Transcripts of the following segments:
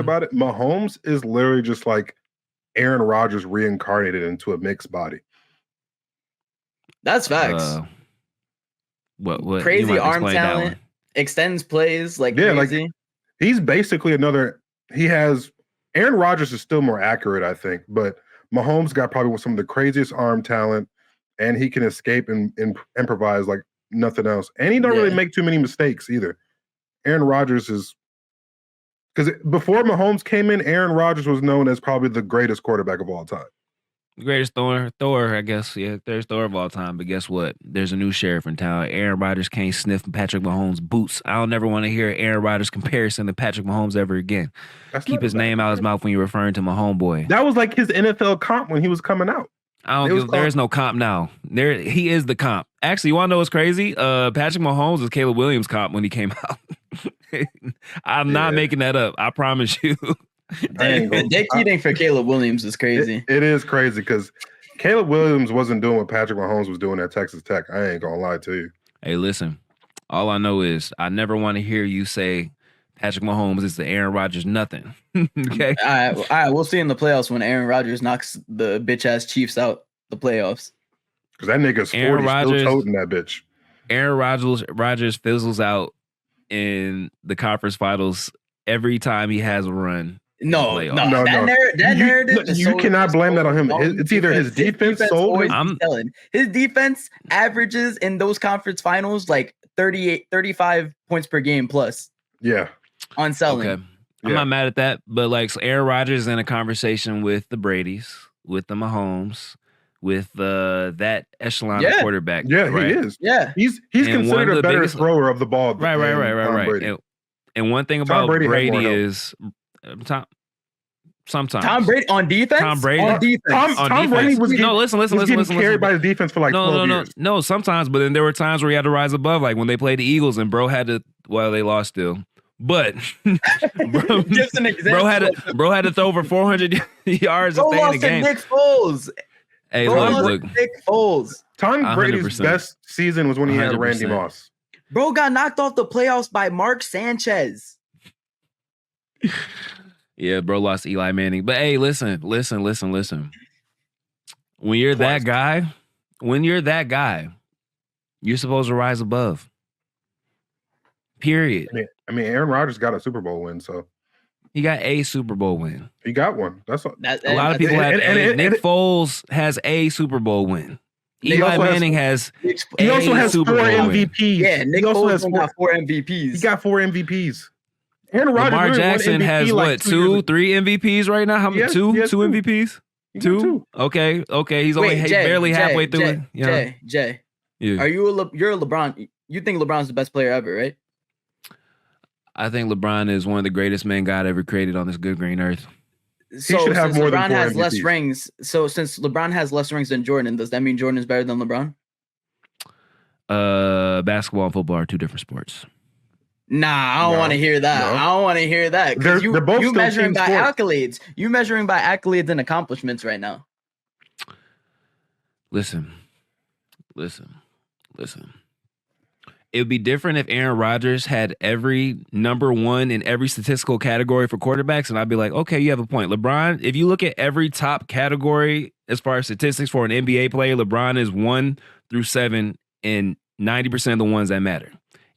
about it, Mahomes is literally just like Aaron Rodgers reincarnated into a mixed body. That's facts. What crazy arm talent, extends plays like crazy. Like he's basically another. He has Aaron Rodgers is still more accurate, I think, but Mahomes got probably some of the craziest arm talent, and he can escape and improvise like nothing else. And he don't really make too many mistakes either. Aaron Rodgers is because before Mahomes came in, Aaron Rodgers was known as probably the greatest quarterback of all time. Greatest thrower, I guess. Yeah, greatest thrower of all time. But guess what? There's a new sheriff in town. Aaron Rodgers can't sniff Patrick Mahomes' boots. I don't never want to hear Aaron Rodgers comparison to Patrick Mahomes ever again. Keep his name out his mouth when you're referring to my homeboy. That was like his NFL comp when he was coming out. There is no comp now. He is the comp. Actually, you want to know what's crazy? Patrick Mahomes was Caleb Williams' comp when he came out. I'm not making that up. I promise you. Dick eating for Caleb Williams is crazy. It is crazy because Caleb Williams wasn't doing what Patrick Mahomes was doing at Texas Tech. I ain't gonna lie to you. Hey, listen. All I know is I never want to hear you say Patrick Mahomes is the Aaron Rodgers nothing. Okay. All right. We'll see in the playoffs when Aaron Rodgers knocks the bitch ass Chiefs out the playoffs. Because that nigga's 40 still toting that bitch. Aaron Rodgers fizzles out in the conference finals every time he has a run. No. That narrative. You cannot blame that on him. It's either his defense sold him. His defense averages in those conference finals like 35 points per game plus. Yeah. On selling. Okay. I'm not mad at that, but like so Aaron Rodgers is in a conversation with the Bradys, with the Mahomes, with that echelon of quarterback. Yeah, right? He is. Yeah. He's considered a better thrower of the ball. Right. And one thing about Brady is sometimes Tom Brady on defense. Tom Brady on defense. Tom Brady was listen. Carried by the defense for like 12 years. No. Sometimes, but then there were times where he had to rise above, like when they played the Eagles and bro had to. Well, they lost still, but just an example. Bro had to throw over 400 yards to stay in the game. Nick Foles. Hey, look. Nick Foles. Tom Brady's best season was when he had Randy Moss. Bro got knocked off the playoffs by Mark Sanchez. Yeah, bro lost Eli Manning. But hey, listen. When you're that guy, you're supposed to rise above. Period. I mean, Aaron Rodgers got a Super Bowl win, so he got a Super Bowl win. He got one. That's all. A lot of people have. Nick Foles has a Super Bowl win. Eli Manning has. He also has 4 MVPs. Yeah, Nick Foles got 4 MVPs. He got 4 MVPs. Aaron Rodgers. Lamar Jackson has what? 2, 3 MVPs right now? How many? Two MVPs? Two? Okay. He's only barely halfway through it. Jay. Yeah. You're a LeBron. You think LeBron's the best player ever, right? I think LeBron is one of the greatest men God ever created on this good green earth. So he should have more than 4 has MVPs. Less rings. So since LeBron has less rings than Jordan, does that mean Jordan is better than LeBron? Basketball and football are 2 different sports. Nah, I don't want to hear that. No. I don't want to hear that. They're both you measuring by sports. accolades. You measuring by accolades and accomplishments right now. Listen. It would be different if Aaron Rodgers had every number 1 in every statistical category for quarterbacks, and I'd be like, okay, you have a point. LeBron, if you look at every top category as far as statistics for an NBA player, LeBron is 1 through 7 in 90% of the ones that matter.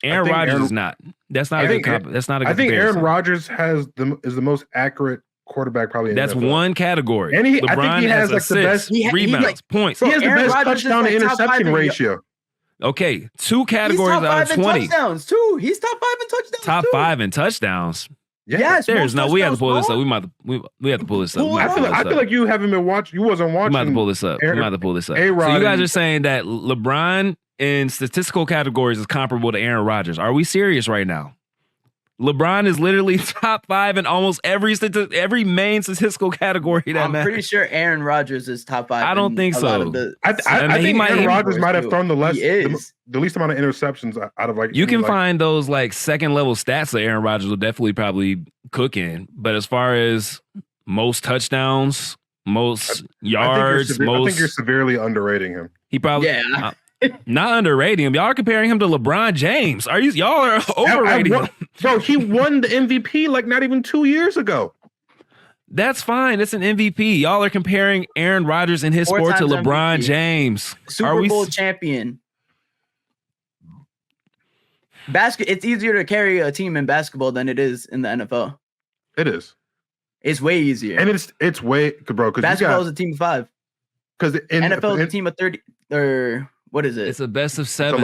Aaron Rodgers is not. That's not a good comparison. I think Aaron Rodgers is the most accurate quarterback probably in that's the NFL. One category. And LeBron I think he has like assists, the best rebounds, points. He has the best touchdown to interception ratio. Okay, 2 categories out of 20. Touchdowns too. He's top 5 in touchdowns. Top 5 in touchdowns. Yes, there's no. We have to pull this up. We have to pull this up. I feel like you haven't been watching. You wasn't watching. We might have to pull this up. So you guys are saying that LeBron in statistical categories is comparable to Aaron Rodgers. Are we serious right now? LeBron is literally top 5 in almost every main statistical category that matters. I'm pretty sure Aaron Rodgers is top 5. I don't think so. I think Aaron Rodgers might have thrown the least amount of interceptions out of like. You can find those like second level stats that Aaron Rodgers will definitely probably cook in, but as far as most touchdowns, most yards, I think you're severely underrating him. He probably. Yeah. Not underrating him. Y'all are comparing him to LeBron James. Y'all are overrating him? Bro, he won the MVP like not even 2 years ago. That's fine. It's an MVP. Y'all are comparing Aaron Rodgers in his sport to LeBron MVP. James. Super Bowl champion. It's easier to carry a team in basketball than it is in the NFL. It is. It's way easier. And it's way, bro. Because basketball is a team of 5. Because NFL is a team of 30. Or what is it? It's a best of 7.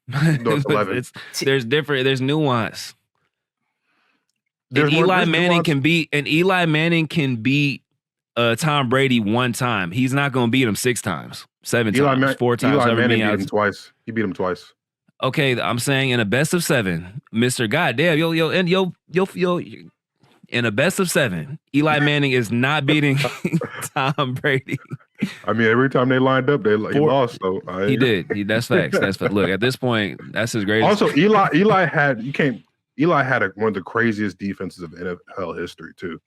It's 11. There's nuance. Eli Manning can beat Tom Brady one time. He's not going to beat him 6 times, 7 times, 4 times. Eli Manning beat him twice. He beat him twice. Okay, I'm saying in a best of 7, Mr. Goddamn, you'll in a best of 7, Eli Manning is not beating Tom Brady. I mean, every time they lined up, he lost. So he did. That's facts. That's facts. Look, at this point, that's his greatest. Also, Eli had one of the craziest defenses of NFL history too.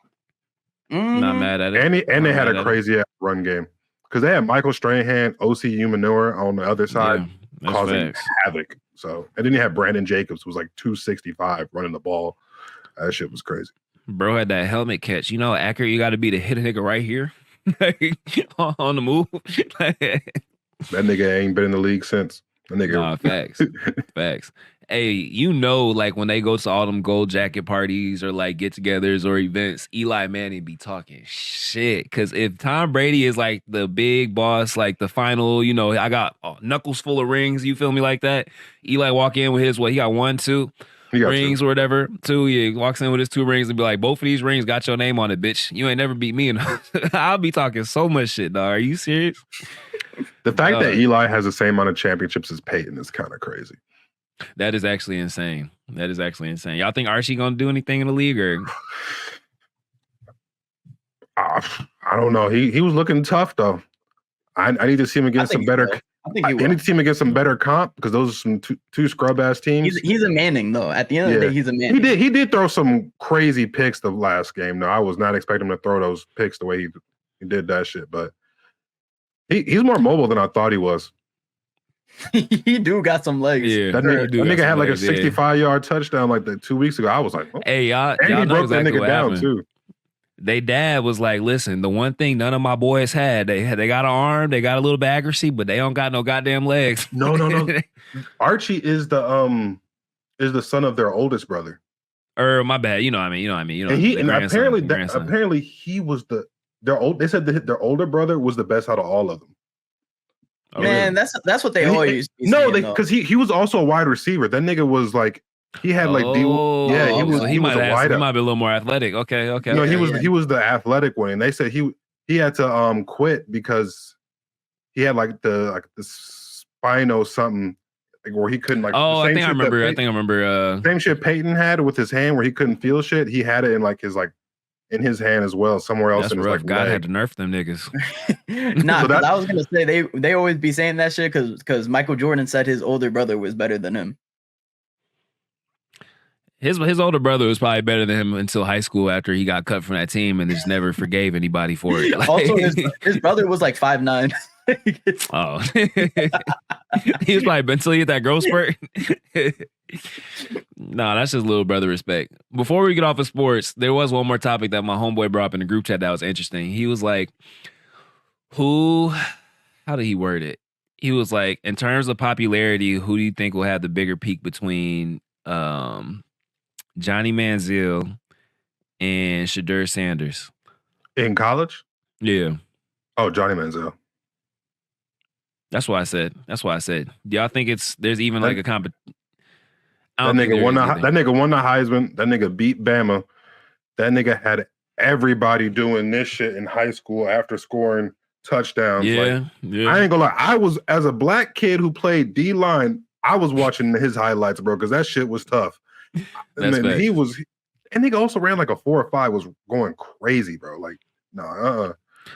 Not mad at it. And they had a crazy ass run game because they had Michael Strahan, O.C. Umenor on the other side causing havoc. So, and then you had Brandon Jacobs, who was like 265 running the ball. That shit was crazy. Bro had that helmet catch. You know how accurate you got to be to hit a nigga right here on the move. That nigga ain't been in the league since. That nigga. Nah, facts. Hey, like when they go to all them gold jacket parties or like get-togethers or events, Eli Manning be talking shit. Because if Tom Brady is like the big boss, like the final, I got knuckles full of rings, you feel me like that? Eli walk in with his, he got 1, 2 rings 2. or whatever. 2, he walks in with his 2 rings and be like, both of these rings got your name on it, bitch. You ain't never beat me. I'll be talking so much shit, dog. Are you serious? The fact that Eli has the same amount of championships as Peyton is kind of crazy. That is actually insane. Y'all think Archie gonna do anything in the league or? I don't know. He was looking tough though. I need to see him against some better. I need to see him against some better comp because those are some two scrub ass teams. He's a Manning though. At the end of the day, he's a Manning. He did throw some crazy picks the last game. No, I was not expecting him to throw those picks the way he did that shit. But he's more mobile than I thought he was. He do got some legs. Yeah, that nigga had like a 65-yard touchdown like 2 weeks ago. I was like, oh. Hey, y'all and he broke exactly that nigga down happened. too. They dad was like, listen, the one thing none of my boys had, they got an arm, they got a little bit of accuracy, but they don't got no goddamn legs. No. Archie is the son of their oldest brother. My bad. You know what I mean. And apparently he was they said their older brother was the best out of all of them. Oh, man, really? That's what they always because he was also a wide receiver. That nigga was like he had like he was a wide. He might be a little more athletic. Okay. No, he was the athletic one, and they said he had to quit because he had like the spino something like where he couldn't like. Oh, I think I remember. Same shit Peyton had with his hand where he couldn't feel shit. He had it in like his in his hand as well, somewhere else. That's in his rough. God had to nerf them niggas. I was gonna say they always be saying that shit because Michael Jordan said his older brother was better than him. His older brother was probably better than him until high school after he got cut from that team and just never forgave anybody for it. Also, his brother was like 5'9". Oh, he was probably until he hit that growth spurt. No, that's just little brother respect. Before we get off of sports, there was one more topic that my homeboy brought up in the group chat that was interesting. He was like, how did he word it? He was like, in terms of popularity, who do you think will have the bigger peak between Johnny Manziel and Shadur Sanders? In college? Yeah. Oh, Johnny Manziel. That's why I said. Do y'all think there's even like a competition? That nigga won the Heisman. That nigga beat Bama. That nigga had everybody doing this shit in high school after scoring touchdowns. Yeah. I ain't gonna lie. I was, as a black kid who played D-line, I was watching his highlights, bro, because that shit was tough. And then and nigga also ran like a 4 or 5, was going crazy, bro. Like, no,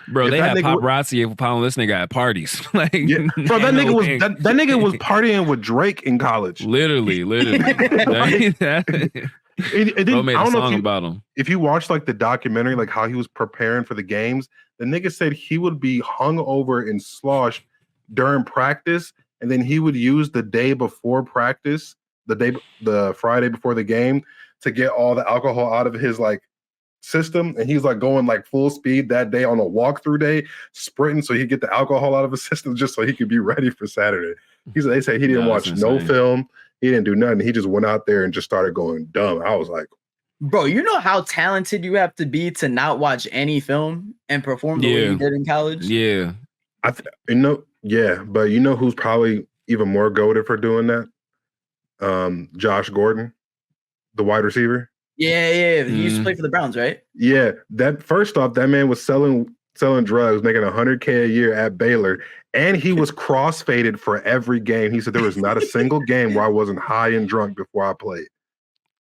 Bro, they had paparazzi following this nigga at parties. Like, yeah. Bro, that nigga was partying with Drake in college. Literally. Bro made a song about him. If you watch like the documentary, like how he was preparing for the games, the nigga said he would be hung over and sloshed during practice and then he would use the day before practice, the Friday before the game, to get all the alcohol out of his like system, and he's like going like full speed that day on a walkthrough day, sprinting so he could get the alcohol out of his system just so he could be ready for Saturday. They say he didn't watch no film, he didn't do nothing. He just went out there and just started going dumb. I was like, bro, you know how talented you have to be to not watch any film and perform the way you did in college? Yeah. But you know who's probably even more goated for doing that? Josh Gordon, the wide receiver. Yeah. He used to play for the Browns, right? Yeah. That first off, that man was selling drugs, making $100K a year at Baylor, and he was crossfaded for every game. He said there was not a single game where I wasn't high and drunk before I played.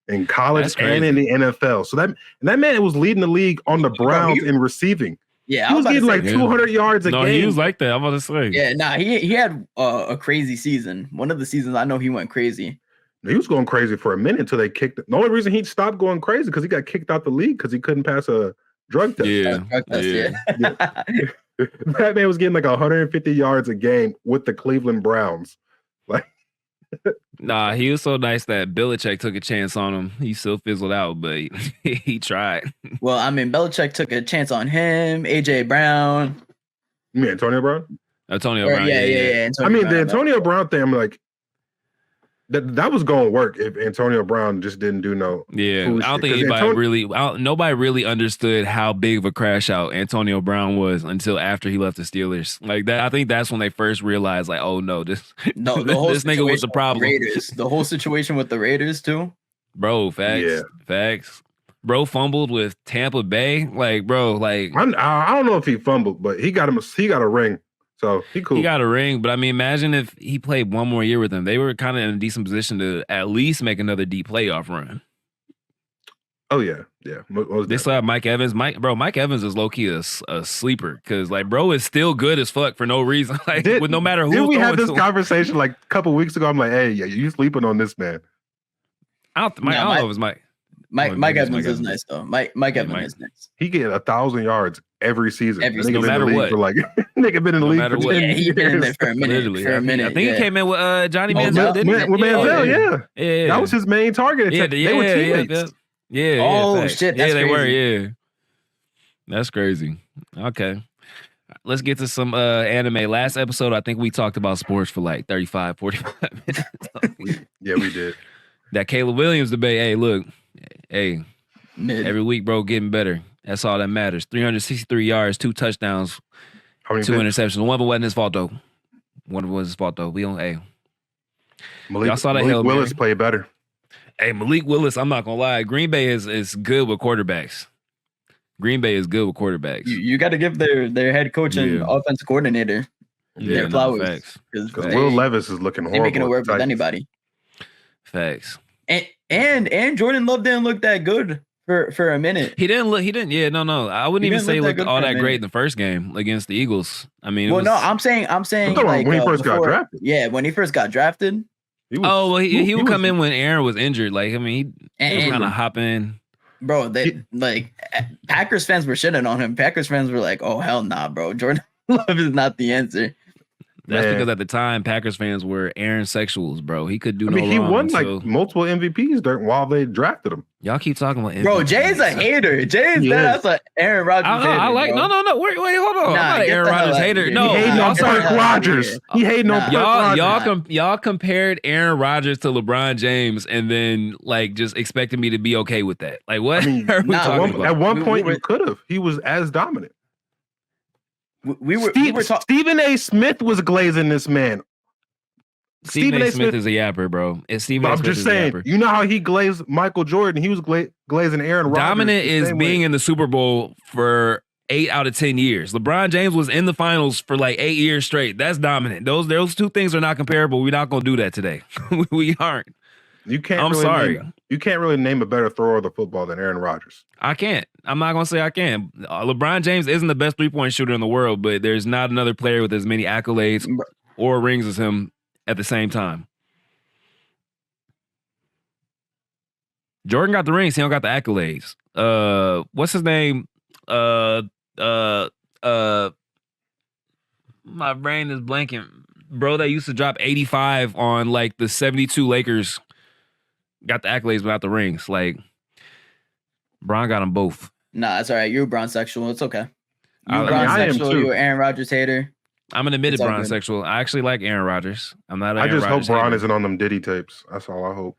In college and in the NFL. So that man was leading the league on the Browns in receiving. Yeah, he was getting like 200 yards a game. No, he was like that. I'm about to say. Yeah, he had a crazy season. One of the seasons I know he went crazy. He was going crazy for a minute until they kicked it. The only reason he stopped going crazy because he got kicked out the league because he couldn't pass a drug test. Yeah. That man was getting like 150 yards a game with the Cleveland Browns. Like, nah, he was so nice that Belichick took a chance on him. He still fizzled out, but he tried. Well, I mean, Belichick took a chance on him, AJ Brown. You mean Antonio Brown? Antonio Brown. Yeah. The Antonio Brown thing, I'm like, that was going to work if Antonio Brown just didn't do no. Yeah, I don't think nobody really understood how big of a crash out Antonio Brown was until after he left the Steelers. Like that, I think that's when they first realized, like, oh no, this nigga was the problem. The whole situation with the Raiders too. Bro, facts. Bro fumbled with Tampa Bay. Like, bro, like I don't know if he fumbled, but he got a ring. So he cool. He got a ring, but I mean, imagine if he played one more year with them. They were kind of in a decent position to at least make another deep playoff run. Oh yeah. They still have Mike Evans. Mike Evans is low key a sleeper because like bro is still good as fuck for no reason. Like with no matter who. Did we have this conversation like a couple weeks ago? I'm like, hey, yeah, you sleeping on this man? I don't know if it's Mike. Mike Evans is nice though. Mike Evans is nice. He get 1,000 yards every season. No matter what. Nigga been in the league for 10 years. He's been in there for a minute. I think he came in with Johnny Manziel, didn't he? With Manziel, yeah. That was his main target. They were teammates. Yeah. Oh shit. That's they crazy. were. Yeah. That's crazy. Okay. Let's get to some anime. Last episode, I think we talked about sports for like 35, 45 minutes. Yeah, we did. That Caleb Williams debate. Hey, look. Hey, Mid. every week, bro, getting better. That's all that matters. 363 yards, 2 touchdowns, 2 interceptions. One of them wasn't his fault, though. We don't, y'all saw that Malik Willis play better. Hey, Malik Willis, I'm not going to lie. Green Bay is good with quarterbacks. You got to give their head coach and offensive coordinator their flowers. Because Will Levis is looking horrible. They're making it work with anybody. Facts. And Jordan Love didn't look that good for a minute. He didn't. Yeah, no. I wouldn't even say he looked all that great in the first game against the Eagles. I mean, I'm saying like when he first got drafted. Yeah, when he first got drafted. He would come in when Aaron was injured. Like, I mean, he was kind of hopping. Bro, Packers fans were shitting on him. Packers fans were like, "Oh hell nah, bro. Jordan Love is not the answer." That's because at the time, Packers fans were Aaron sexuals, bro. He could do no wrong. He won like multiple MVPs while they drafted him. Y'all keep talking about MVPs. Bro, Jay's a hater. That's an Aaron Rodgers hater. I like no. Wait, hold on. I'm not an Aaron Rodgers hater. No, he hating on Patrick Rodgers. He hating on Rodgers. Y'all compared Aaron Rodgers to LeBron James, and then like just expected me to be okay with that. Like what? Are we talking about? At one point, you could have. He was as dominant. Stephen A. Smith was glazing this man. Stephen A. Smith is a yapper, bro. I'm just saying, you know how he glazed Michael Jordan? He was glazing Aaron Rodgers. Dominant is being in the Super Bowl for 8 out of 10 years. LeBron James was in the finals for like 8 years straight. That's dominant. Those two things are not comparable. We're not going to do that today. We aren't. You can't really name a better thrower of the football than Aaron Rodgers. I can't. I'm not going to say I can. LeBron James isn't the best three-point shooter in the world, but there's not another player with as many accolades or rings as him at the same time. Jordan got the rings. He don't got the accolades. What's his name? My brain is blanking. bro that used to drop 85 on like the 72 Lakers got the accolades without the rings. Like, Bron got them both. Nah, it's all right. You're a Bron sexual. It's okay. I You're a mean, Bron I am sexual. too. You're an Aaron Rodgers hater. I'm an admitted It's all Bron good. sexual. I actually like Aaron Rodgers. I'm not. I just hope Rodgers Bron hater. isn't on them Diddy tapes. That's all I hope.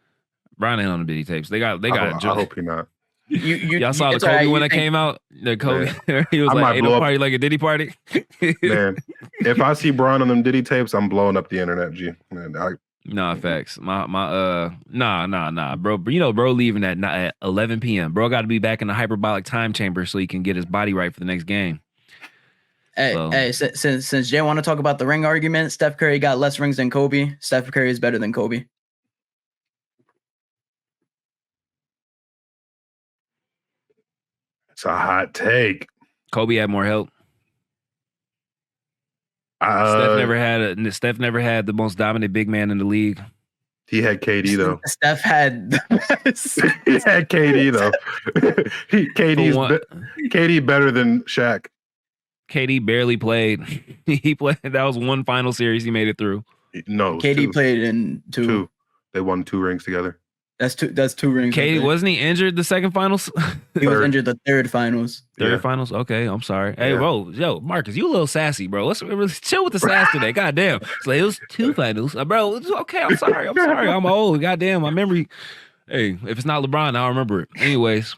Bron ain't on the Diddy tapes. They got. I hope he not. Y'all saw the it's Kobe all right. one You that think- came out. The Kobe, he was I might like, "Ain't blow no up- party like a Diddy party." Man, if I see Bron on them Diddy tapes, I'm blowing up the internet. G. Man, Nah, facts. Nah, bro. You know, bro, leaving at 11 p.m. Bro got to be back in the hyperbolic time chamber so he can get his body right for the next game. Hey, since Jay want to talk about the ring argument, Steph Curry got less rings than Kobe. Steph Curry is better than Kobe. it's a hot take. Kobe had more help. Steph never had the most dominant big man in the league. He had KD though. Steph had the best. He had KD though. KD better than Shaq. KD barely played. He played. That was one final series he made it through. No, KD two. played in two. They won 2 rings together. That's two rings. KD right there. wasn't he injured the second finals? He was Third. injured the third finals. Third Yeah. finals. Okay, I'm sorry. Hey, Yeah. bro, yo, Marcus, you a little sassy, bro. Let's really chill with the sass today. Goddamn. It's like, it was 2 finals, bro. It's okay. I'm sorry. I'm old. Goddamn, my memory. Hey, if it's not LeBron, I'll remember it. Anyways,